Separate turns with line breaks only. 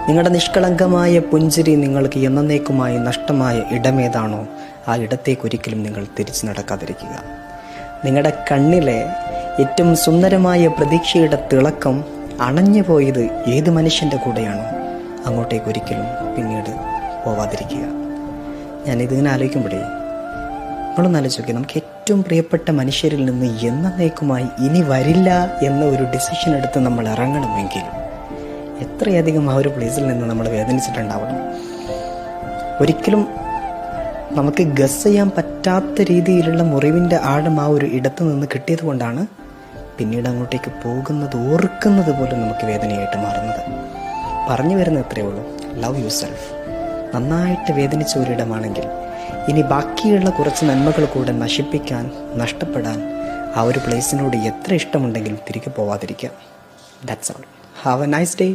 നിങ്ങളുടെ നിഷ്കളങ്കമായ പുഞ്ചിരി നിങ്ങൾക്ക് എന്നേക്കുമായി നഷ്ടമായ ഇടമേതാണോ ആ ഇടത്തേക്കൊരിക്കലും നിങ്ങൾ തിരിച്ചു നടക്കാതിരിക്കുക. നിങ്ങളുടെ കണ്ണിലെ ഏറ്റവും സുന്ദരമായ പ്രതീക്ഷയുടെ തിളക്കം അണഞ്ഞു പോയത് ഏത് മനുഷ്യൻ്റെ കൂടെയാണോ അങ്ങോട്ടേക്കൊരിക്കലും പിന്നീട് പോവാതിരിക്കുക. ഞാനിതിങ്ങനെ ആലോചിക്കുമ്പോഴേ നിങ്ങളൊന്ന് ആലോചിക്കുക, നമുക്ക് ഏറ്റവും പ്രിയപ്പെട്ട മനുഷ്യരിൽ നിന്ന് എന്നേക്കുമായി ഇനി വരില്ല എന്ന ഒരു ഡിസിഷൻ എടുത്ത് നമ്മൾ ഇറങ്ങണമെങ്കിൽ എത്രയധികം ആ ഒരു പ്ലേസിൽ നിന്ന് നമ്മൾ വേദനിച്ചിട്ടുണ്ടാവണം. ഒരിക്കലും നമുക്ക് ഗസ് ചെയ്യാൻ പറ്റാത്ത രീതിയിലുള്ള മുറിവിൻ്റെ ആഴം ആ ഒരു ഇടത്ത് നിന്ന് കിട്ടിയത് കൊണ്ടാണ് പിന്നീട് അങ്ങോട്ടേക്ക് പോകുന്നത് ഓർക്കുന്നത് പോലും നമുക്ക് വേദനയായിട്ട് മാറുന്നത്. പറഞ്ഞു വരുന്നത് എത്രയേ ഉള്ളൂ, ലവ് യു സെൽഫ്. നന്നായിട്ട് വേദനിച്ച ഒരിടമാണെങ്കിൽ ഇനി ബാക്കിയുള്ള കുറച്ച് നന്മകൾ കൂടെ നശിപ്പിക്കാൻ, നഷ്ടപ്പെടാൻ ആ ഒരു പ്ലേസിനോട് എത്ര ഇഷ്ടമുണ്ടെങ്കിലും തിരികെ പോവാതിരിക്കുക. That's all. Have a nice day.